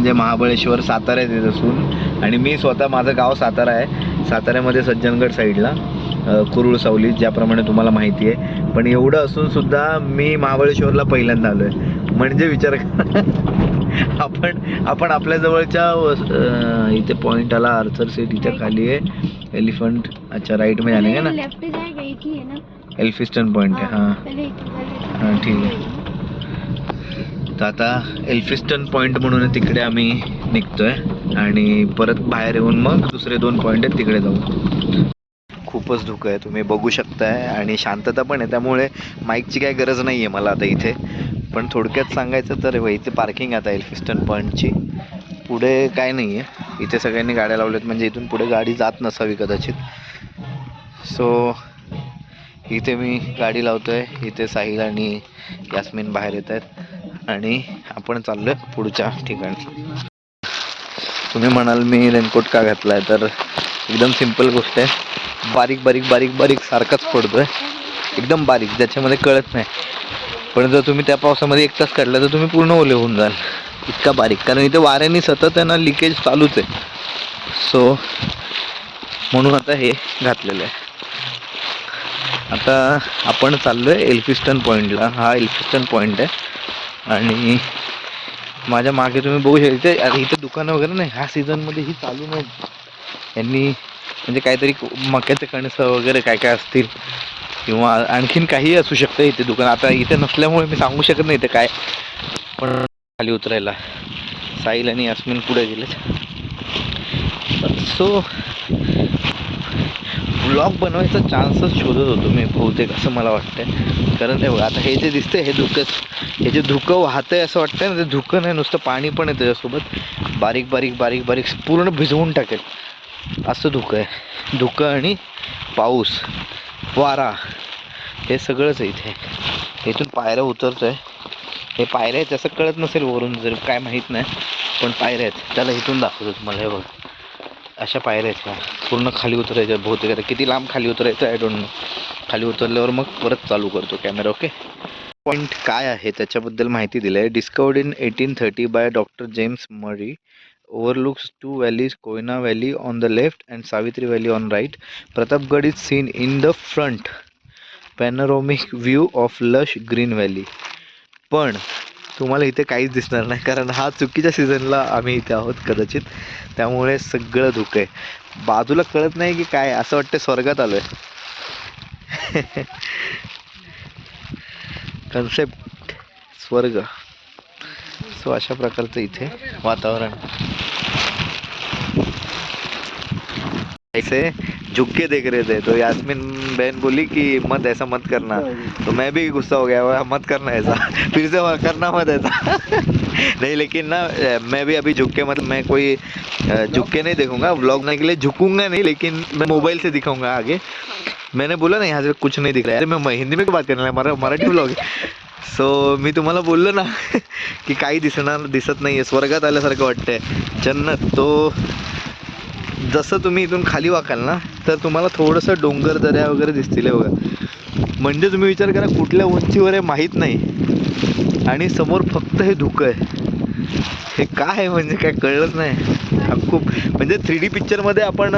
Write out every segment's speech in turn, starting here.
म्हणजे महाबळेश्वर साताऱ्यात येत असून, आणि मी स्वतः, माझं गाव सातारा आहे, साताऱ्यामध्ये सज्जनगड साईडला कुरुळ सावली ज्याप्रमाणे तुम्हाला माहिती आहे. पण एवढं असून सुद्धा मी महाबळेश्वरला पहिल्यांदा आलो आहे. म्हणजे विचार आपण आपल्या जवळच्या इथे पॉइंट आला आर्थर सीट, इथे खाली आहे एलिफंट. अच्छा राइट में जाने का ना, लेफ्ट जाएगा एक ही है ना, एल्फिस्टन पॉइंट आहे. हां हां ठीक आहे. तर आता एल्फिस्टन पॉइंट म्हणून तिकडे आम्ही निघतोय आणि परत बाहेर येऊन मग दुसरे 2 पॉइंट आहेत तिकडे जाऊ. खूपच धुकं आहे, तुम्ही बघू शकताय, आणि शांतता पण आहे, त्यामुळे माईकची काय गरज नाही आहे मला आता इथे. पण थोडक्यात सांगायचं तर इथे पार्किंग आता एल्फिस्टन पॉईंटची पुढे काय नाही आहे, इथे सगळ्यांनी गाड्या लावल्यात, म्हणजे इथून पुढे गाडी जात नसावी कदाचित. सो इथे मी गाडी लावतोय, इथे साहिल आणि यास्मिन बाहेर येत आहेत आणि आपण चाललोय पुढच्या ठिकाणी. तुम्ही म्हणाल मी रेनकोट का घातला आहे, तर एकदम सिंपल गोष्ट आहे, बारीक बारीक बारीक बारीक सारखाच पडतोय, एकदम बारीक, ज्याच्यामध्ये कळत नाही. पण जर तुम्ही त्या पावसामध्ये 1 तास काढला तर तुम्ही पूर्ण ओले होऊन जाल, इतका बारीक, कारण इथे वाऱ्याने सतत आहे ना लिकेज चालूच आहे. सो म्हणून आता हे घातलेलं आहे. आता आपण चाललोय एल्फिस्टन पॉईंटला. हा एल्फिस्टन पॉईंट आहे आणि माझ्या मागे तुम्ही बघू शकता इथे दुकानं वगैरे नाही, ह्या सीझनमध्ये ही चालू नाही. यांनी म्हणजे काहीतरी मक्याचे कणसं वगैरे काय काय असतील, किंवा आणखीन काहीही असू शकतं इथे दुकान. आता इथे नसल्यामुळे मी सांगू शकत नाही इथे काय. पण खाली उतरायला साहिल आणि यास्मिन पुढे गेलेत. सो ब्लॉग बनवायचा चान्सच शोधत होतो मी बहुतेक, असं मला वाटतंय. कारण हे आता हे जे दिसतंय हे हे जे धुकं वाहतंय असं वाटतंय ना, ते धुकं नाही, नुसतं पाणी पण आहे त्याच्यासोबत, बारीक बारीक बारीक बारीक पूर्ण भिजवून टाकेल असं धुकं आहे. धुकं आणि पाऊस, वारा, हे सगळंच आहे इथे. इथून पायऱ्या उतरतोय, हे पायऱ्या आहेत असं कळत नसेल वरून, जर काय माहीत नाही, पण पायऱ्या आहेत. त्याला इथून दाखवतो तुम्हाला, हे बघा अशा पायऱ्या आहेत ह्या, पूर्ण खाली उतरायच्या बहुतेक. आता किती लांब खाली उतरायचं आय डोंट नो. खाली उतरल्यावर मग परत चालू करतो कॅमेरा. ओके. पॉईंट काय आहे त्याच्याबद्दल माहिती दिली आहे. Discovered in 1830 by doctor James मरी, overlooks 2 valleys, Koyna Valley on the left and Savitri Valley on right. Pratapgarh is seen in the front, panoramic view of lush green valley. पण तुम्हाला इथे काहीच दिसणार नाही, कारण हा चुकीच्या सीझनला आम्ही इथे आहोत कदाचित, त्यामुळे सगळं धुकं आहे. बाजूला कळत नाही की काय, असं वाटतं स्वर्गात आलोय. कन्सेप्ट स्वर्ग. सो अशा प्रकारचं इथे वातावरण. ऐसे झुक के देख रहे थे तो यास्मिन बहन बोली कि मत ऐसा मत करना, तो मैं भी गुस्सा हो गया, मत करना ऐसा, फिर से करना मत ऐसा. नहीं लेकिन ना मैं भी अभी झुक के, मतलब मैं कोई झुक के नहीं देखूंगा, व्लॉग बनाने के लिए झुकूंगा नहीं, लेकिन मैं मोबाइल से दिखाऊंगा आगे. मैंने बोला ना यहाँ से कुछ नहीं दिख रहा है. अरे मैं हिंदी में बात करने लगा, मराठी व्लॉग. सो मी तुम्हाला बोललो ना की काही दिसत नाहीये, स्वर्गात आल्यासारखं वाटतंय, जन्नत. तो जसं तुम्ही इथून खाली वाकाल ना, तर तुम्हाला थोडंसं डोंगर दऱ्या वगैरे दिसतील बघा. म्हणजे तुम्ही विचार करा कुठल्या उंचीवर आहे माहीत नाही, आणि समोर फक्त हे धुकं आहे. हे काय आहे म्हणजे काय कळलंच नाही. हा खूप म्हणजे 3D पिक्चरमध्ये आपण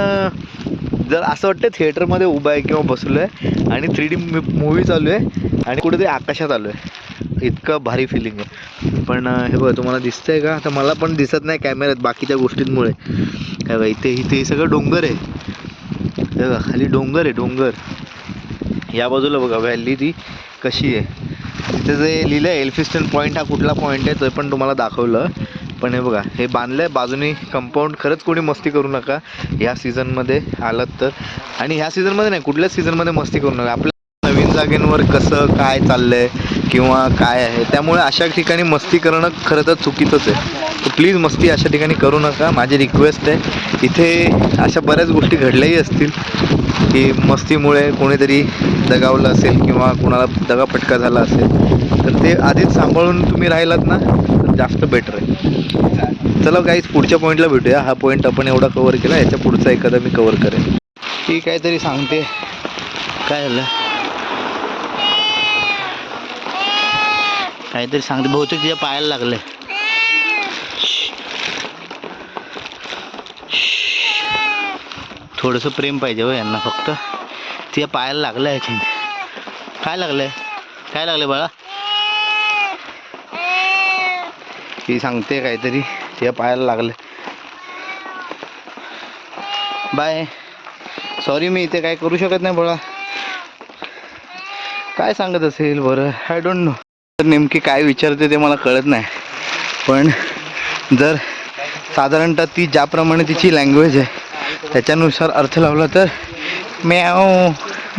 जर असं वाटतं थिएटरमध्ये उभा आहे किंवा बसलो आहे आणि 3D मूवी चालू आहे आणि कुठेतरी आकाशात आलो आहे, इतकं भारी फिलिंग आहे. पण हे बघा तुम्हाला दिसतंय का, आता मला पण दिसत नाही कॅमेऱ्यात बाकीच्या गोष्टींमुळे. हे बघा इथे सगळं डोंगर आहे, हे बघा खाली डोंगर आहे, डोंगर. या बाजूला बघा व्हॅली ती कशी आहे. तिथे जे लिहिलं आहे एल्फिस्टन पॉईंट, हा कुठला पॉईंट आहे ते पण तुम्हाला दाखवलं. पण हे बघा हे बांधलं आहे बाजूनी कंपाऊंड. खरंच कोणी मस्ती करू नका ह्या सीझनमध्ये आलात तर, आणि ह्या सीझनमध्ये नाही कुठल्याच सीझनमध्ये मस्ती करू नका. आपल्या नवीन जागेंवर कसं काय चाललंय किंवा काय आहे, त्यामुळे अशा ठिकाणी मस्ती करणं खरं तर चुकीचंच आहे. तर प्लीज मस्ती अशा ठिकाणी करू नका, माझी रिक्वेस्ट आहे. इथे अशा बऱ्याच गोष्टी घडल्याही असतील की मस्तीमुळे कोणीतरी दगावलं असेल किंवा कोणाला दगाफटका झाला असेल, तर ते आधीच सांभाळून तुम्ही राहिलात ना तर जास्त बेटर आहे. चला गाईज पुढच्या पॉईंटला भेटूया. हा पॉईंट आपण एवढा कव्हर केला, याच्या पुढचा एखादा मी कव्हर करेन. ती काहीतरी सांगते, काय झालं काहीतरी सांगते, बहुतेक तिच्या पायाला लागलंय. थोडंसं प्रेम पाहिजे हो यांना फक्त. तिच्या पायाला लागलं आहे. काय लागलंय? काय लागलं बाळा? ती सांगते काहीतरी, तिच्या पायाला लागलं. बाय. सॉरी, मी इथे काय करू शकत नाही बाळा. काय सांगत असेल बरं, आय डोंट नो. नेमकी काय विचारते ते मला कळत नाही. पण जर साधारणतः ती ज्याप्रमाणे तिची लँग्वेज आहे त्याच्यानुसार अर्थ लावला तर म्याऊ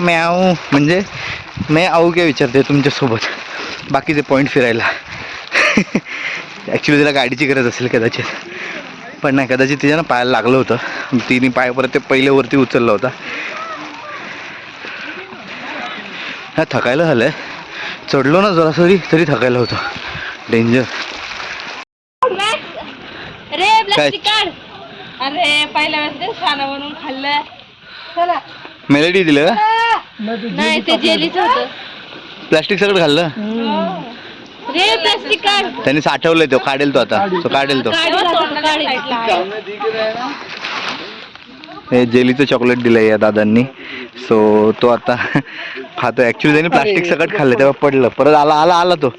म्याऊ म्हणजे मी आऊ काय विचारते तुमच्यासोबत, बाकीचे पॉईंट फिरायला. ॲक्च्युली तिला गाडीची गरज असेल कदाचित, पण नाही, कदाचित तिच्या ना पायाला लागलं होतं. तिने पाय परत ते पहिले वरती उचलला होता. हा थकायला झालं आहे. चढलो ना जरा तरी थकायला होतं. डेंजर. अरे पहिल्या वेळेस खाना बनवून खाल्लं. चला मेलडी दिलं का? नाही, ते जेलीच होतं. प्लास्टिक सगळं खाल्लं. रे प्लास्टिक काढ. त्यांनी साठवलंय, तो काढेल, तो आता तो काढेल. तो हे जेलीचं चॉकलेट दिलंय या दादांनी. सो तो आता खातो. ऍक्च्युली त्यांनी प्लास्टिक सकट खाल्लं तेव्हा पडलं. परत आला तो.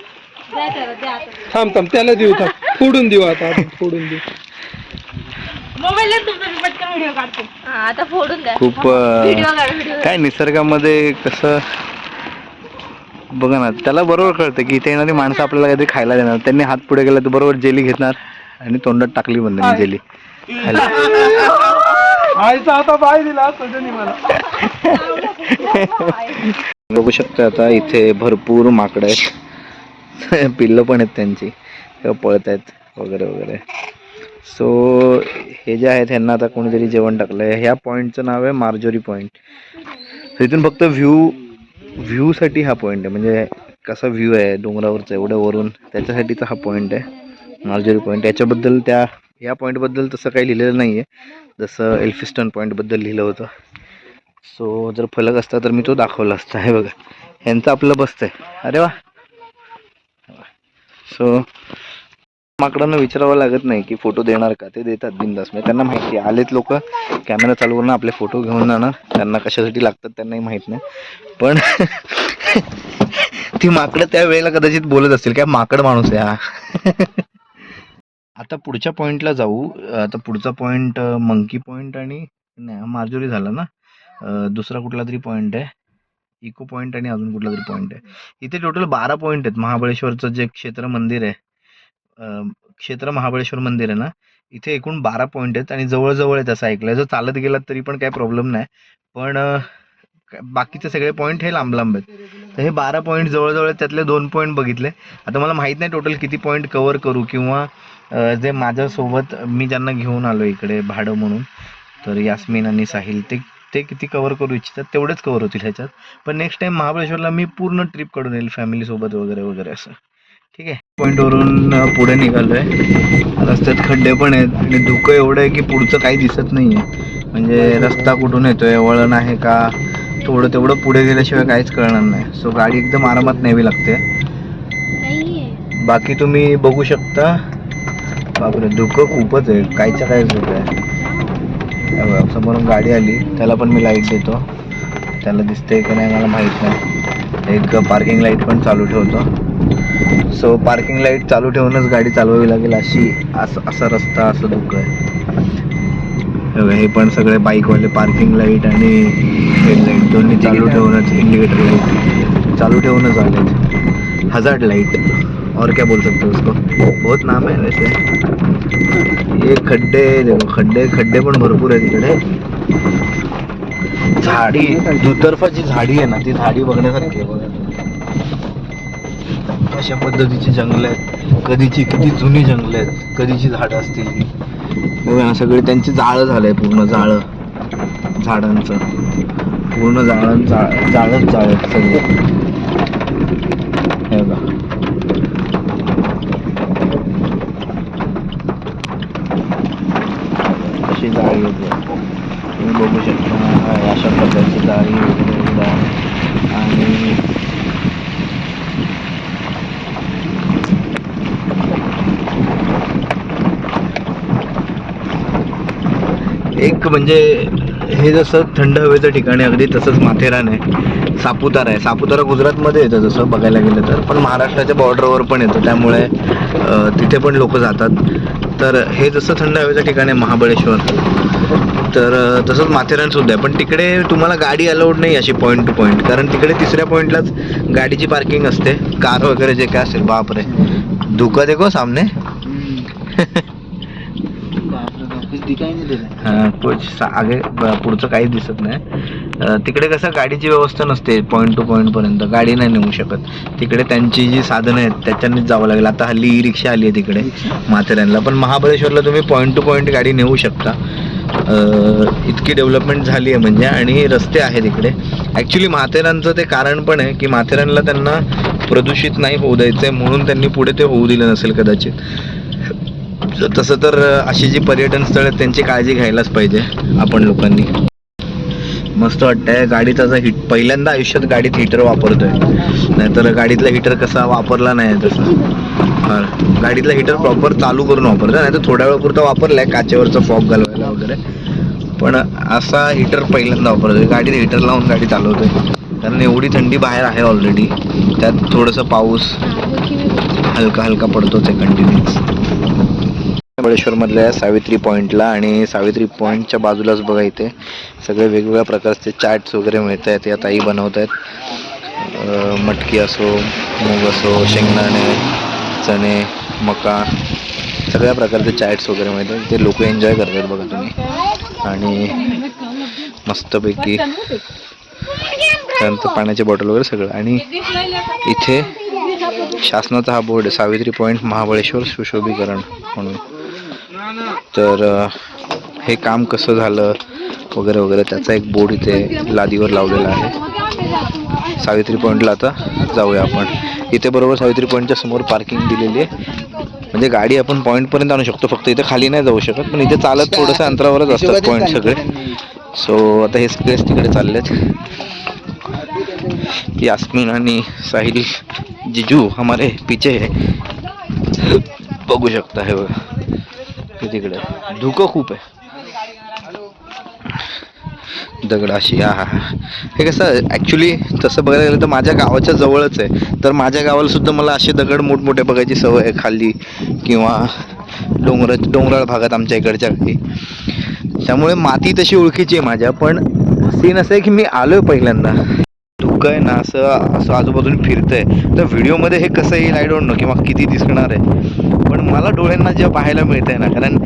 थांब त्याला देऊ, फोडून देऊ आता फोडून देऊ. आता फोडून द्या. खूप काय निसर्गामध्ये कसं बघा ना, त्याला बरोबर कळतं की इथे येणारी माणसं आपल्याला काहीतरी खायला देणार. त्यांनी हात पुढे गेला तर बरोबर जेली घेणार आणि तोंडात टाकली बंद जेली. आईचा आता बाय दिला मला. बघू शकता आता इथे भरपूर माकडं आहेत. पिल्लं पण आहेत त्यांची, पळत आहेत वगैरे वगैरे. सो हे जे आहेत ह्यांना आता कोणीतरी जेवण टाकलंय. ह्या पॉईंटचं नाव आहे मार्जोरी पॉईंट. इथून फक्त व्ह्यूसाठी हा पॉईंट आहे. म्हणजे कसा व्ह्यू आहे डोंगरावरचा एवढ्या वरून, त्याच्यासाठीचा हा पॉईंट आहे मार्जोरी पॉईंट. याच्याबद्दल या पॉईंटबद्दल तसं काही लिहिलेलं नाही आहे, जसं एल्फिस्टन पॉईंटबद्दल लिहिलं होतं. सो जर फलक असता तर मी तो दाखवला असता. हे बघा, ह्यांचं आपलं बसतंय. अरे वा. सो माकडांना विचारावं लागत नाही की फोटो देणार का, ते देतात बिंदास. म्हणजे त्यांना माहिती आहे, आलेत लोक कॅमेरा चालू करून आपले फोटो घेऊन जाणार. त्यांना कशासाठी लागतात त्यांनाही माहीत नाही. पण ती माकडं त्या वेळेला कदाचित बोलत असतील, काय माकड माणूस आहे हा. आता पुढच्या पॉईंटला जाऊ. आता पुढचा पॉईंट मंकी पॉईंट आणि मार्जोरी झाला ना. दुसरा कुठला तरी पॉईंट आहे, इको पॉईंट आणि अजून कुठला तरी पॉईंट आहे. इथे टोटल 12 पॉईंट आहेत. महाबळेश्वरचं जे क्षेत्र मंदिर आहे, क्षेत्र महाबळेश्वर मंदिर आहे ना, इथे एकूण 12 पॉईंट आहेत आणि जवळजवळ आहेत असं ऐकलंय. जर चालत गेलात तरी पण काही प्रॉब्लेम नाही, पण बाकीचे सगळे पॉईंट हे लांब लांब आहेत. तर हे 12 पॉईंट जवळजवळ आहेत, त्यातले 2 पॉईंट बघितले. आता मला माहीत नाही टोटल किती पॉईंट कव्हर करू, किंवा जे माझ्यासोबत मी ज्यांना घेऊन आलो इकडे भाडं म्हणून, तर यास्मिन आणि साहिल, ते किती कव्हर करू इच्छितात तेवढेच कव्हर होतील ह्याच्यात. पण नेक्स्ट टाइम महाबळेश्वरला मी पूर्ण ट्रिप काढून येईल फॅमिलीसोबत वगैरे वगैरे असं. ठीक आहे. पॉईंटवरून पुढे निघालोय. रस्त्यात खड्डे पण आहेत आणि धुकं एवढं आहे की पुढचं काही दिसत नाही आहे. म्हणजे रस्ता कुठून येतोय, वळण आहे का, तेवढं पुढे गेल्याशिवाय काहीच कळणार नाही. सो गाडी एकदम आरामात न्यावी लागते. बाकी तुम्ही बघू शकता, बापरे धुकं खूपच आहे, कायच्या काय धुकं आहे. समोरून गाडी आली, त्याला पण मी लाईट देतो. त्याला दिसतंय की नाही मला माहीत नाही. एक पार्किंग लाईट पण चालू ठेवतो. सो पार्किंग लाईट चालू ठेवूनच गाडी चालवावी लागेल, असा रस्ता, असं धुकं आहे. हे पण सगळे बाईकवाले पार्किंग लाईट आणि हेडलाईट दोन्ही चालू ठेवूनच, इंडिकेटर लाईट चालू ठेवूनच आलेत. हजार्ड लाइट और क्या बोल सकते हो उसको, बहुत नाम है वैसे. ये खड्डे देखो, खड्डे पण भरपूर आहे तिकडे. झाडी, दुतर्फा जी झाडी आहे ना, ती झाडी बघण्यासारखी आहे बघा. अशा पद्धतीची जंगल आहेत. कधीची किती जुनी जंगल आहेत, कधीची झाडं असतील ही बघा ना. सगळे त्यांची जाळं झालंय, पूर्ण जाळं झाडांचं, पूर्ण जाळच सगळे. हे बघा, अशी जाळी होती, तुम्ही बघू शकता. अशा प्रकारची जाळी वगैरे. आणि एक म्हणजे हे जसं थंड हवेचं ठिकाण आहे अगदी तसंच माथेरान आहे. सापुतारा आहे. सापुतारा गुजरातमध्ये येतं तसं बघायला गेलं तर, पण महाराष्ट्राच्या बॉर्डरवर पण येतं, त्यामुळे तिथे पण लोक जातात. तर हे जसं थंड हवेचं ठिकाण आहे महाबळेश्वर, तर तसंच माथेरान सुद्धा आहे. पण तिकडे तुम्हाला गाडी अलाउड नाही अशी पॉईंट टू पॉईंट, कारण तिकडे तिसऱ्या पॉईंटलाच गाडीची पार्किंग असते. कार वगैरे जे काय असेल, बापरे धुका देखो सामने. कुछ आगे पुढचं काहीच दिसत नाही. तिकडे कसं गाडीची व्यवस्था नसते पॉईंट टू पॉईंट पर्यंत, गाडी नाही नेऊ शकत. तिकडे त्यांची जी साधनं आहेत त्याच्यानेच जावं लागेल. आता हल्ली ई रिक्षा आली आहे तिकडे माथेरानला, पण महाबळेश्वरला तुम्ही पॉईंट टू पॉईंट गाडी नेऊ शकता. इतकी डेव्हलपमेंट झाली आहे म्हणजे, आणि रस्ते आहेत इकडे. ॲक्च्युली माथेरानचं ते कारण पण आहे की माथेरानला त्यांना प्रदूषित नाही होऊ द्यायचं आहे, म्हणून त्यांनी पुढे ते होऊ दिलं नसेल कदाचित. तसं तर अशी जी पर्यटन स्थळ आहेत त्यांची काळजी घ्यायलाच पाहिजे आपण लोकांनी. मस्त वाटतंय. गाडीचा जर पहिल्यांदा आयुष्यात गाडीत हीटर वापरतोय, नाहीतर गाडीतला हीटर कसा वापरला नाही तसं. गाडीतला हीटर प्रॉपर चालू करून वापरतोय, नाही तर थोड्या वेळापुरता वापरलाय काचेवरचं फॉग घालवायला वगैरे, पण असा हीटर पहिल्यांदा वापरतोय. गाडीत हीटर लावून गाडी चालवतोय, कारण एवढी थंडी बाहेर आहे ऑलरेडी, त्यात थोडंसं पाऊस हलका हलका पडतोच आहे कंटिन्यूस. महाबळेश्वरमधल्या सावित्री पॉईंटला, आणि सावित्री पॉईंटच्या बाजूलाच बघा इथे सगळे वेगवेगळ्या प्रकारचे चाट्स वगैरे मिळत आहेत. या ताई बनवत आहेत. मटकी असो, मूग असो, शेंगदाणे, चणे, मका, सगळ्या प्रकारचे चाट्स वगैरे मिळतात. ते लोक एन्जॉय करतात बघा तुम्ही, आणि मस्तपैकी त्यानंतर पाण्याची बॉटल वगैरे सगळं. आणि इथे शासनाचा हा बोर्ड आहे, सावित्री पॉईंट महाबळेश्वर सुशोभीकरण म्हणून. तर हे काम कसं झालं वगैरे वगैरे त्याचा एक बोर्ड इथे लादीवर लावलेला आहे. सावित्री पॉईंटला आता जाऊया आपण. इथे बरोबर सावित्री पॉईंटच्या समोर पार्किंग दिलेली आहे, म्हणजे गाडी आपण पॉईंटपर्यंत आणू शकतो, फक्त इथे खाली नाही जाऊ शकत. पण इथे चालत थोडंसं अंतरावरच असतात पॉईंट सगळे. सो आता हे सगळेच तिकडे चाललेत. यास्मिन आणि साहिल जिजू हमारे पीछे है, बघू शकता. हे बघा तिकडे धुकं खूप आहे, दगडाशी. हे कसं ॲक्च्युली तसं बघायला गेलं तर माझ्या गावाच्या जवळच आहे, तर माझ्या गावाला सुद्धा मला असे दगड मोठमोठे बघायची सवय आहे खाली, किंवा डोंगराळ भागात आमच्या इकडच्या काही. त्यामुळे माती तशी ओळखीची आहे माझ्या. पण सीन असं आहे की मी आलोय पहिल्यांदा, धुकं आहे ना, असं आजूबाजून फिरतंय, तर व्हिडिओमध्ये हे कसं येईल आय डोंट नो, किंवा किती दिसणार आहे. पण मला डोळ्यांना जेव्हा पाहायला मिळतंय ना, कारण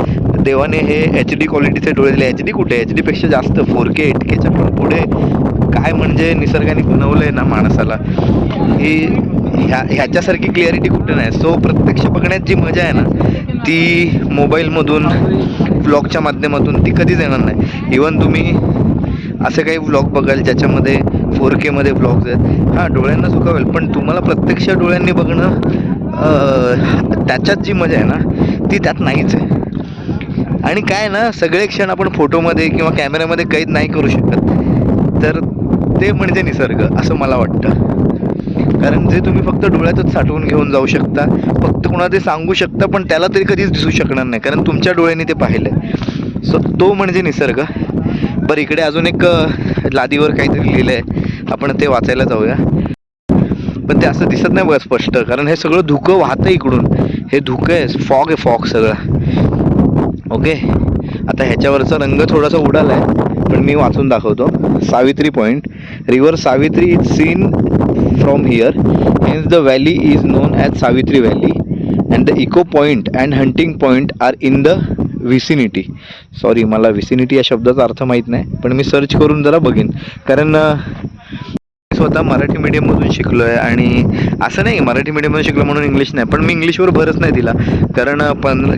देवाने हे HD क्वालिटीचे डोळे दिले. HD कुठे, HD पेक्षा जास्त 4K 8Kच्या पण पुढे काय म्हणजे निसर्गाने बनवलंय ना माणसाला, ही ह्याच्यासारखी क्लिअरिटी कुठे नाही. सो प्रत्यक्ष बघण्यात जी मजा आहे ना, ती मोबाईलमधून व्लॉगच्या माध्यमातून ती कधीच येणार नाही. इवन तुम्ही असे काही व्लॉग बघाल ज्याच्यामध्ये 4K मध्ये व्लॉग्स आहेत, हां डोळ्यांना सुखावेल, पण तुम्हाला प्रत्यक्ष डोळ्यांनी बघणं त्याच्यात जी मजा आहे ना ती त्यात नाहीच आहे. आणि काय ना, सगळे क्षण आपण फोटोमध्ये किंवा कॅमेऱ्यामध्ये कैद नाही करू शकत, तर ते म्हणजे निसर्ग असं मला वाटतं. कारण जे तुम्ही फक्त डोळ्यातच साठवून घेऊन जाऊ शकता, फक्त कोणाला ते सांगू शकता, पण त्याला तरी कधीच दिसू शकणार नाही, कारण तुमच्या डोळ्यांनी ते पाहिलं. सो तो म्हणजे निसर्ग. बरं, इकडे अजून एक लादीवर काहीतरी लिहिलं आहे, आपण ते वाचायला जाऊया. पण ते असं दिसत नाही बघा स्पष्ट, कारण हे सगळं धुकं वाहतं इकडून. हे धुकं आहे, फॉग आहे, फॉग सगळं. ओके, आता ह्याच्यावरचा रंग थोडासा उडाला आहे, पण मी वाचून दाखवतो. Savitri point, river Savitri is seen from here, hence the valley is known as Savitri valley, and the echo point and hunting point are in the vicinity. Sorry, मला विसिनिटी या शब्दाचा अर्थ माहीत नाही, पण मी सर्च करून जरा बघेन. कारण स्वतः मराठी मीडियममधून शिकलो आहे, आणि असं नाही मराठी मीडियममधून शिकलो म्हणून इंग्लिश नाही, पण मी इंग्लिशवर भरच नाही दिला. कारण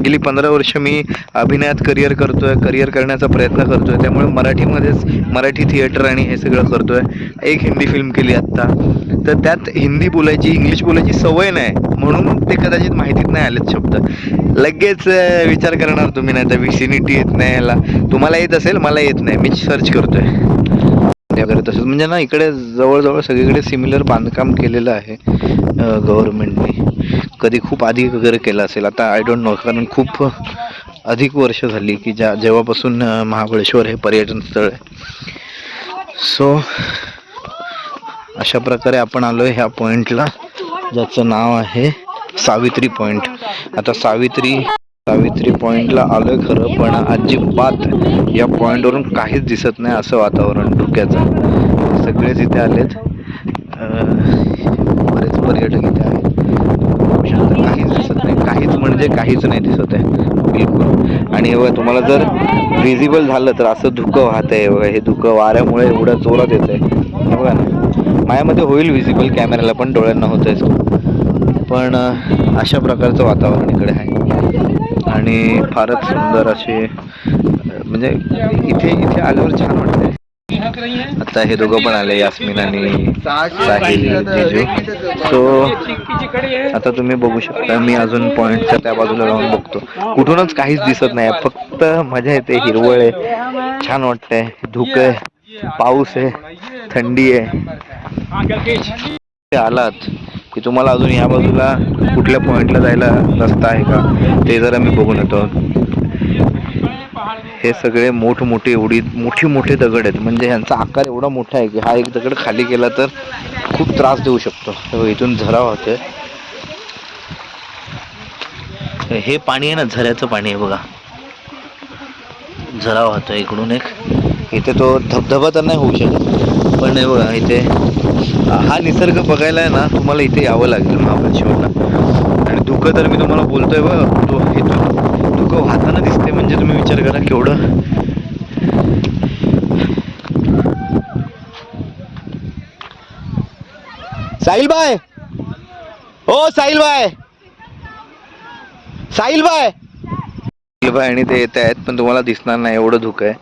गेली 15 वर्ष मी अभिनयात करिअर करण्याचा प्रयत्न करतो आहे. त्यामुळे मराठी थिएटर आणि हे सगळं करतो आहे. एक हिंदी फिल्म केली आत्ता, तर त्यात हिंदी बोलायची, इंग्लिश बोलायची सवय नाही, म्हणून ते कदाचित माहितीत नाही आलेत शब्द. लगेच विचार करणार तुम्ही, नाही तर विसिनिटी येत नाही याला, तुम्हाला येत असेल, मला येत नाही, मी सर्च करतोय वगैरे. तसंच म्हणजे ना, इकडे जवळजवळ सगळीकडे सिमिलर बांधकाम केलेलं आहे गव्हर्नमेंटने. कधी खूप आधी वगैरे केलं असेल, आता आय डोंट नो, कारण खूप अधिक वर्ष झाली की जेव्हापासून महाबळेश्वर हे पर्यटन स्थळ आहे. सो अशा प्रकारे आपण आलोय ह्या पॉइंटला, ज्याचं नाव आहे सावित्री पॉइंट. आता सावित्री पॉइंटला आलोय खरं, पण अजिबात या पॉइंटवरून काहीच दिसत नाही असं वातावरण धुक्याचं. सगळेच इथे आलेत, बरेच पर्यटक इथे आहेत. काहीच दिसत नाही, काहीच म्हणजे काहीच नाही दिसत आहे बिलकुल. आणि बघा तुम्हाला जर विजिबल झालं तर असं धुकं वाहत आहे बघा. हे धुकं वाऱ्यामुळे एवढ्या जोरात येत आहे बघा ना. माझ्यामध्ये होईल विजिबल कॅमेऱ्याला, पण डोळ्यांना होत आहे. पण अशा प्रकारचं वातावरण इकडे आहे आणि फारच सुंदर असे, म्हणजे इथे आल्यावर छान वाटतंय. आता हे दोघं पण आले, यास्मिन आणि साहिल जिजू. सो आता तुम्ही बघू शकता, मी अजून पॉइंटच्या त्या बाजूला जाऊन बघतो. कुठूनच काहीच दिसत नाही, फक्त मजा येते, हिरवळ आहे, छान वाटतंय. धुकं आहे, पाऊस आहे, थंडी आहे. आलात की तुम्हाला अजून या बाजूला कुठल्या पॉइंटला जायला रस्ता आहे का ते जरा मी बघून येतो. हे सगळे मोठमोठे, एवढी मोठे दगड आहेत, म्हणजे ह्यांचा आकार एवढा मोठा आहे की हा एक दगड खाली गेला तर खूप त्रास देऊ शकतो. इथून झरा होते, हे पाणी आहे ना, झऱ्याचं पाणी आहे बघा, झरा वाहतोय इकडून एक. इथे तो धबधबा तर नाही होऊ शकत, पण हे बघा इथे हा निसर्ग बघायला आहे ना, तुम्हाला इथे यावं लागेल महाबळेश्वरला. आणि धुकं तर मी तुम्हाला बोलतोय बघा, तो इथून धुकं वाहताना दिसते, म्हणजे तुम्ही विचार करा केवढं. साहिल भाई, ओ साहिल भाई, साहिल भाई आणि ते येत आहेत, पण तुम्हाला दिसणार नाही एवढं धुकं आहे.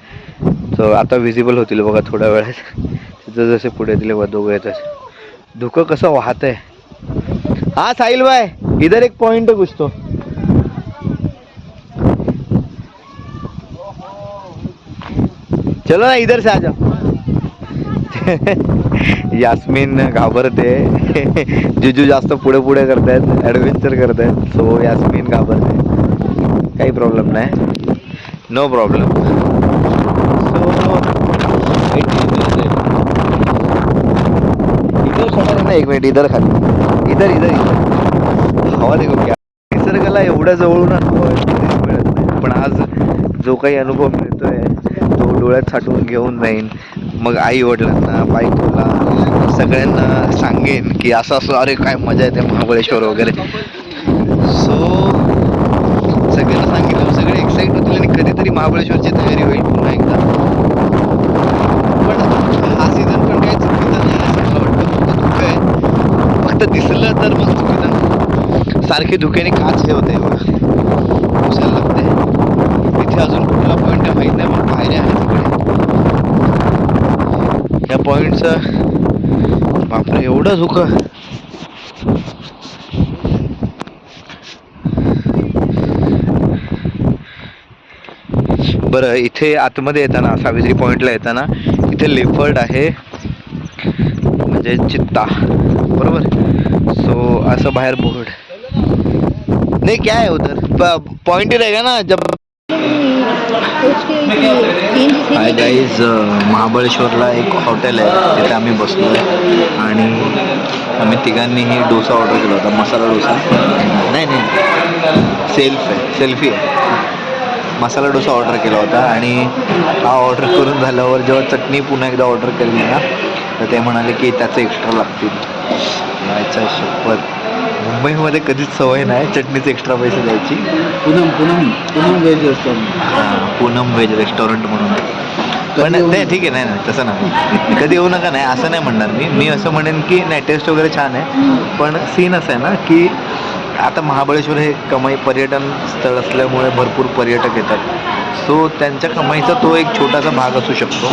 तर आता विजिबल होतील बघा थोड्या वेळात. तिथं जसे पुढे दिले दोघं येतात, धुकं कसं वाहत आहे. हा साहिल भाई, इधर एक पॉइंट है कुछ तो. चलो ना इधर से आ जाओ. यास्मिन घाबरते, जिजू जास्त पुढे करतायत, ॲडव्हेंचर करतायत. सो यास्मिन घाबरते, काही प्रॉब्लेम नाही, नो प्रॉब्लेम. सो एक मिनिट, इधर खाली, इधर हवा देखो क्या. निसर्गाला एवढ्या जवळून अनुभव मिळत नाही, पण आज जो काही अनुभव मिळतोय तो डोळ्यात साठवून घेऊन जाईन. मग आई वडिलांना, बायकोला, सगळ्यांना सांगेन की असं अरे काय मजा येते महाबळेश्वर वगैरे. सो सगळ्यांना सांगितलं, सगळे एक्साइट होतील आणि कधीतरी महाबळेश्वरची तयारी होईल पुन्हा एकदा. पण हा सीझन पण काही चुकीचा नाही असं मला वाटतं. धुकं आहे, फक्त दिसलं तर मग चुकीचं. सारखे धुक्याने काच हे होते बघा, पुसायला लागते. इथे अजून कुठला पॉईंट आहे माहीत नाही, पण पायऱ्या आहेत तिकडे. या पॉईंटचं बापरे एवढं धुकं. बरं, इथे आतमध्ये येताना, सावित्री पॉइंटला येताना इथे लेपर्ड आहे, म्हणजे चित्ता, बरोबर. सो असं बाहेर बोर्ड नाही, क्या है उधर पॉइंट ही रहेगा ना जब. हाय गाईज, महाबळेश्वरला एक हॉटेल आहे, तिथे आम्ही बसलो आहे आणि आम्ही तिघांनीही डोसा ऑर्डर केला होता, मसाला डोसा. नाही सेल्फी आहे, मसाला डोसा ऑर्डर केला होता. आणि हा ऑर्डर करून झाल्यावर जेव्हा चटणी पुन्हा एकदा ऑर्डर केली ना, तर ते म्हणाले की त्याचे एक्स्ट्रा लागतील. याच्या शपथ, मुंबईमध्ये कधीच सवय नाही चटणीचे एक्स्ट्रा पैसे द्यायची. पूनम व्हेज रेस्टॉरंट, हां पूनम व्हेज रेस्टॉरंट म्हणून. पण नाही ठीक आहे, नाही तसं नाही, कधी येऊ नका नाही असं नाही म्हणणार मी असं म्हणेन की नाही, टेस्ट वगैरे छान आहे. पण सीन असं आहे ना की आता महाबळेश्वर हे पर्यटन स्थळ असल्यामुळे भरपूर पर्यटक येतात. सो त्यांच्या कमाईचा तो एक छोटासा भाग असू शकतो.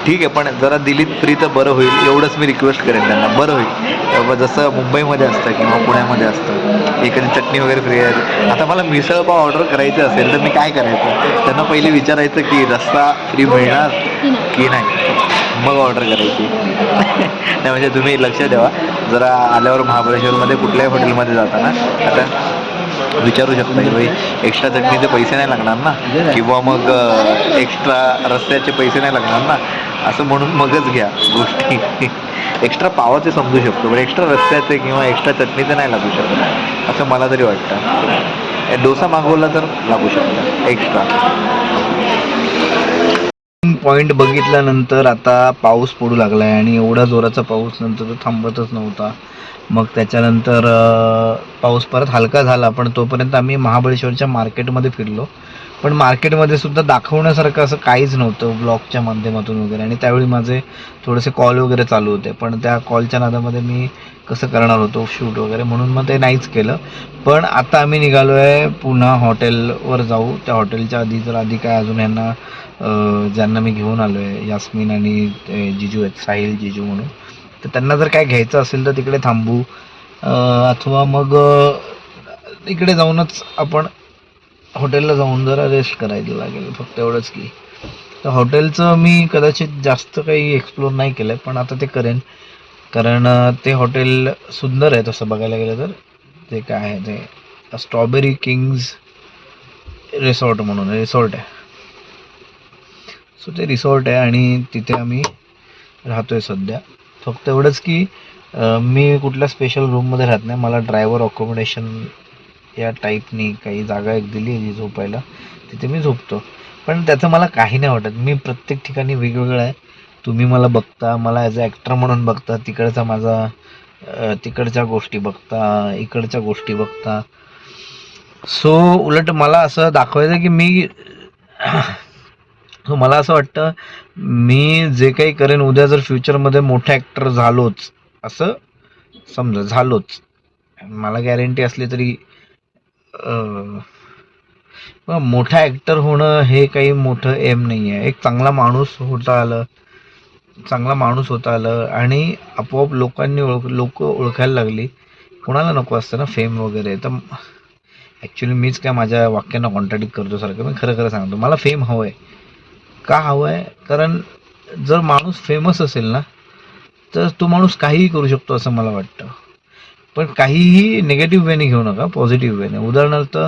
ठीक आहे, पण जरा दिल्लीत फ्री तर बरं होईल, एवढंच मी रिक्वेस्ट करेन त्यांना. बरं होईल जसं मुंबईमध्ये असतं किंवा पुण्यामध्ये असतं, एखादी चटणी वगैरे फ्री आहे. आता मला मिसळपाव ऑर्डर करायचं असेल तर मी काय करायचं, त्यांना पहिले विचारायचं की रस्सा फ्री मिळणार की नाही, मग ऑर्डर करायची. नाही म्हणजे तुम्ही लक्ष द्यावा जरा, आल्यावर महाबळेश्वरमध्ये कुठल्याही हॉटेलमध्ये जाताना. आता विचारू शकता की भाई एक्स्ट्रा चटणीचे पैसे नाही लागणार ना, किंवा मग एक्स्ट्रा रस्त्याचे पैसे नाही लागणार ना, असं म्हणून मगच घ्या गोष्टी. एक्स्ट्रा पावाचे समजू शकतो, पण एक्स्ट्रा रस्त्याचे किंवा एक्स्ट्रा चटणीचे नाही लागू शकत असं मला तरी वाटतं. डोसा मागवला तर लागू शकतं एक्स्ट्रा. पॉईंट बघितल्यानंतर आता पाऊस पडू लागला आहे आणि एवढा जोराचा पाऊस नंतर तो थांबतच नव्हता. मग त्याच्यानंतर पाऊस परत हलका झाला, पण तोपर्यंत आम्ही महाबळेश्वरच्या मार्केटमध्ये फिरलो. पण मार्केटमध्ये सुद्धा दाखवण्यासारखं असं काहीच नव्हतं ब्लॉगच्या माध्यमातून वगैरे, आणि त्यावेळी माझे थोडेसे कॉल वगैरे चालू होते, पण त्या कॉलच्या नादामध्ये मी कसं करणार होतो शूट वगैरे, म्हणून मग ते नाहीच केलं. पण आता आम्ही निघालो आहे पुन्हा हॉटेलवर जाऊ. त्या हॉटेलच्या आधी काय अजून यांना ज्यांना मी घेऊन आलो आहे, यास्मिन आणि जिजू आहेत, साहिल जिजू म्हणून, तर त्यांना जर काय घ्यायचं असेल तर तिकडे थांबू, अथवा मग इकडे जाऊनच आपण हॉटेलला जाऊन जरा रेस्ट करायला लागेल, फक्त एवढंच की. तर हॉटेलचं मी कदाचित जास्त काही एक्सप्लोर नाही केलं आहे, पण आता ते करेन, कारण ते हॉटेल सुंदर आहे तसं बघायला गेलं तर. ते काय आहे ते स्ट्रॉबेरी किंग्ज रिसॉर्ट म्हणून रिसॉर्ट आहे. सो ते रिसॉर्ट आहे आणि तिथे आम्ही राहतो आहे सध्या. फक्त एवढंच की मी कुठल्या स्पेशल रूममध्ये राहत नाही, मला ड्रायव्हर अकोमोडेशन या टाईपनी काही जागा एक दिली आहे जी झोपायला, तिथे मी झोपतो. पण त्याचं मला काही नाही वाटत. मी प्रत्येक ठिकाणी वेगवेगळं आहे. तुम्ही मला बघता, मला ॲज अ ॲक्टर म्हणून बघता, तिकडचा माझा तिकडच्या गोष्टी बघता, इकडच्या गोष्टी बघता. सो उलट मला असं दाखवायचं की मला असं वाटतं मी जे काही करेन उद्या जर फ्युचरमध्ये मोठा ॲक्टर झालोच, असं समजा झालोच, मला गॅरंटी असली तरी मोठा ॲक्टर होणं हे काही मोठं एम नाही आहे. एक चांगला माणूस होता आलं आणि आपोआप लोक ओळखायला लागली. कोणाला नको असतं ना फेम वगैरे. तर ॲक्च्युली मीच काय माझ्या वाक्यांना कॉन्ट्रॅडिक्ट करतो सारखं. मी खरं सांगतो, मला फेम हवं आहे. का हवं आहे? कारण जर माणूस फेमस असेल ना तर तो माणूस काहीही करू शकतो असं मला वाटतं. पण काहीही निगेटिव्ह वेने घेऊ नका, पॉझिटिव्ह वेने. उदाहरणार्थ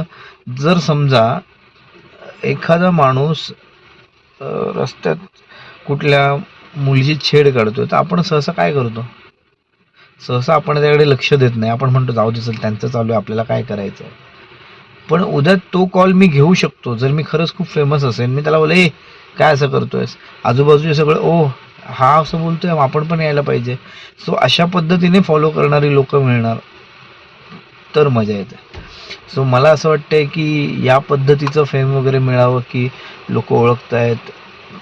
जर समजा एखादा माणूस रस्त्यात कुठल्या मुलीची छेड काढतोय, तर आपण सहसा काय करतो? सहसा आपण त्याकडे लक्ष देत नाही. आपण म्हणतो जाऊ दे, चल त्यांचं चालू आहे, आपल्याला काय करायचं. पण उद्या तो कॉल मी घेऊ शकतो जर मी खरंच खूप फेमस असेल. मी त्याला बोले, काय असं करतोयस, आजूबाजूचे सगळं ओ हा असं बोलतोय, आपण पण यायला पाहिजे. सो अशा पद्धतीने फॉलो करणारी लोक मिळणार तर मजा येते. सो मला असं वाटतंय की या पद्धतीचं फेम वगैरे मिळावं, की लोक ओळखतायत,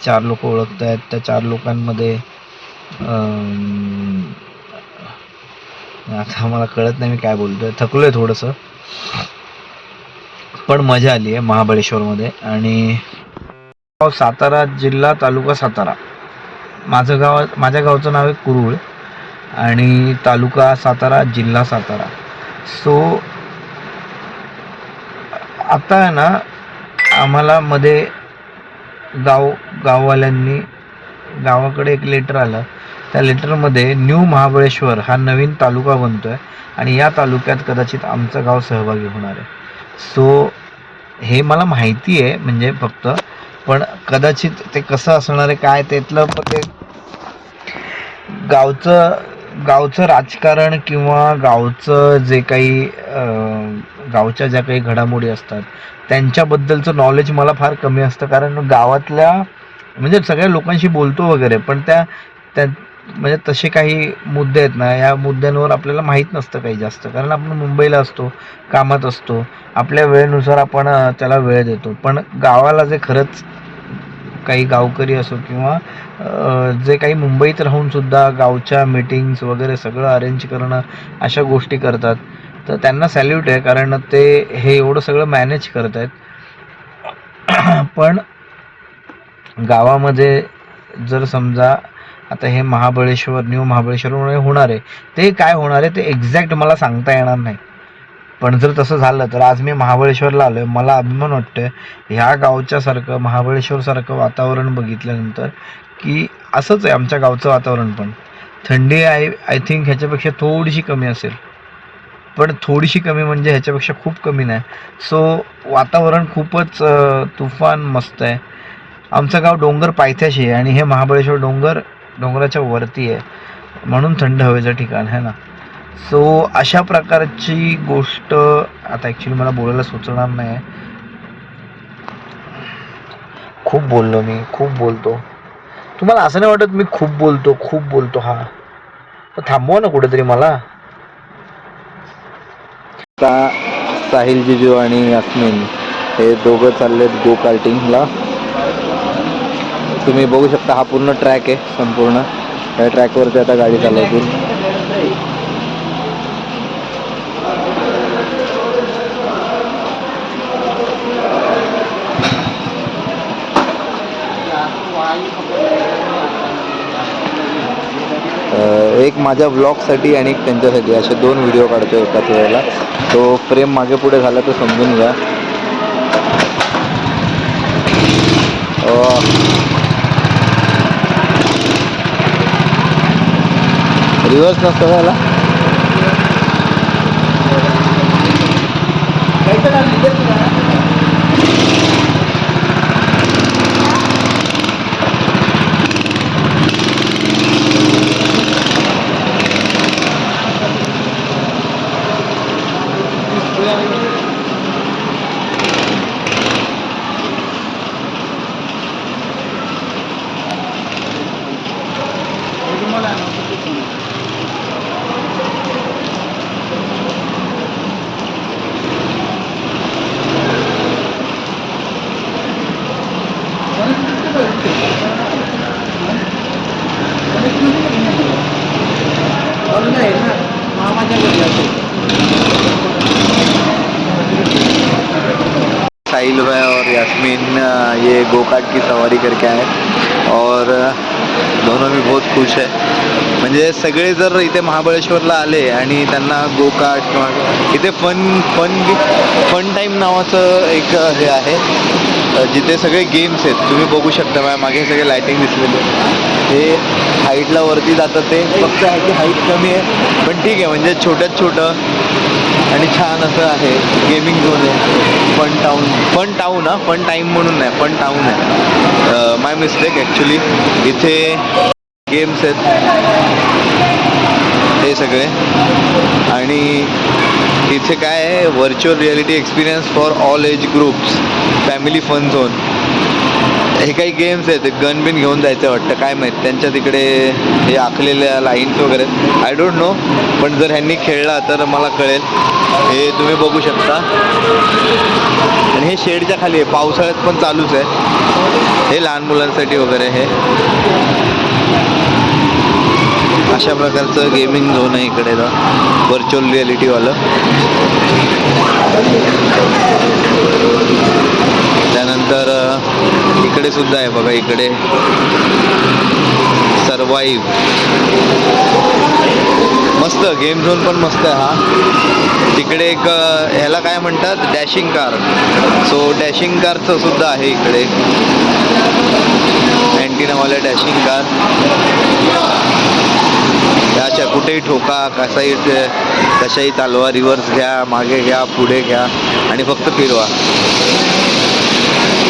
4 लोक ओळखतायत, त्या 4 लोकांमध्ये आता मला कळत नाही मी काय बोलतोय, थकलोय थोडंसं, पण मजा आली आहे महाबळेश्वरमध्ये. आणि सातारा जिल्हा, तालुका सातारा. माझ्या गावचं नाव आहे कुरुळ आणि तालुका सातारा, जिल्हा सातारा. सो आता आहे ना, आम्हाला मध्ये गाववाल्यांनी गावाकडे एक लेटर आलं. त्या लेटरमध्ये न्यू महाबळेश्वर हा नवीन तालुका बनतोय आणि या तालुक्यात कदाचित आमचं गाव सहभागी होणार आहे. सो हे मला माहिती आहे म्हणजे फक्त, पण कदाचित ते कसं असणार आहे काय त्यातलं, पण ते गावचं राजकारण किंवा गावचं जे काही गावच्या ज्या काही घडामोडी असतात त्यांच्याबद्दलचं नॉलेज मला फार कमी असतं. कारण गावातल्या म्हणजे सगळ्या लोकांशी बोलतो वगैरे, पण त्या म्हणजे तसे काही मुद्दे आहेत ना, या मुद्द्यांवर आपल्याला माहीत नसतं काही जास्त, कारण आपण मुंबईला असतो, कामात असतो, आपल्या वेळेनुसार आपण त्याला वेळ देतो. पण गावाला जे खरंच काही गावकरी असो किंवा जे काही मुंबईत राहून सुद्धा गावच्या मीटिंग्स वगैरे सगळं अरेंज करणं, अशा गोष्टी करतात, तर त्यांना सॅल्यूट आहे, कारण ते हे एवढं सगळं मॅनेज करत आहेत. पण गावामध्ये जर समजा आता हे महाबळेश्वर, न्यू महाबळेश्वर होणार आहे, ते काय होणार आहे ते एक्झॅक्ट मला सांगता येणार नाही. पण जर तसं झालं तर आज मी महाबळेश्वरला आलो आहे, मला अभिमान वाटतोय ह्या गावच्यासारखं महाबळेश्वरसारखं वातावरण बघितल्यानंतर, की असंच आहे आमच्या गावचं वातावरण. पण थंडी आय थिंक ह्याच्यापेक्षा थोडीशी कमी असेल. पण थोडीशी कमी म्हणजे ह्याच्यापेक्षा खूप कमी नाही. सो वातावरण खूपच तुफान मस्त आहे. आमचं गाव डोंगर पायथ्याशी आहे आणि हे महाबळेश्वर डोंगराच्या वरती आहे, म्हणून थंड हवेचं ठिकाण आहे ना. सो अशा प्रकारची गोष्ट आता ॲक्च्युली मला बोलायला सुचणार नाही. खूप बोललो मी, खूप बोलतो. तुम्हाला असं नाही वाटत मी खूप बोलतो हा? तर थांबवा ना कुठेतरी मला. आता साहिल, जिजू आणि यास्मिन हे दोघं चाललेत गो कार्टिंगला. तुम्ही बघू शकता हा पूर्ण ट्रॅक आहे संपूर्ण. या ट्रॅकवरती आता गाडी चालवतील. एक माझ्या ब्लॉगसाठी आणि एक त्यांच्यासाठी असे 2 व्हिडिओ काढतो एकाच वेळेला. तो फ्रेम मागे पुढे झाला तर समजून घ्या. रिव्हर्स नसतं झाला. साहिल भाई और यास्मीन ये गो कार्ट की सवारी करके आए और दोनों भी बहुत खुश है. म्हणजे सगळे जर इथे महाबळेश्वरला आले आणि त्यांना गो कार्ट किंवा इथे फन टाईम नावाचं एक हे आहे जिथे सगळे गेम्स आहेत. तुम्ही बघू शकता माझ्या मागे सगळे लायटिंग दिसलेले. हे हाईटला वरती जातं ते फक्त ह्याची हाईट कमी आहे पण ठीक आहे. म्हणजे छोटं आणि छान असं आहे. गेमिंग झोन आहे. फन टाऊन फन टाईम म्हणून नाही, फन टाऊन आहे. My mistake actually. इथे गेम्स आहेत हे सगळे आणि इथे काय आहे virtual reality experience for all age groups, family fun zone. हे काही गेम्स आहेत. गन बिन घेऊन जायचं वाटतं, काय माहीत. त्यांच्या तिकडे हे आखलेल्या लाईन्स वगैरे आय डोंट नो, पण जर ह्यांनी खेळला तर मला कळेल. हे तुम्ही बघू शकता आणि हे शेडच्या खाली आहे. पावसाळ्यात पण चालूच आहे. हे लहान मुलांसाठी वगैरे हे अशा प्रकारचं गेमिंग झोन आहे इकडे व्हर्च्युअल रियालिटीवालं. त्यानंतर इकडे सुद्धा आहे बघा. इकडे सर्वाईव्ह मस्त गेम झोन पण मस्त आहे हा. तिकडे एक ह्याला काय म्हणतात डॅशिंग कार. सो डॅशिंग कारचं सुद्धा आहे इकडे. अँटिनावाले डॅशिंग कार. त्याच्या कुठेही ठोका, कशाही चालवा, रिव्हर्स घ्या, मागे घ्या, पुढे घ्या आणि फक्त फिरवा.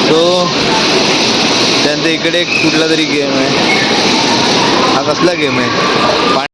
सो त्यांचं इकडे एक कुठला तरी गेम आहे. हा कसला गेम आहे?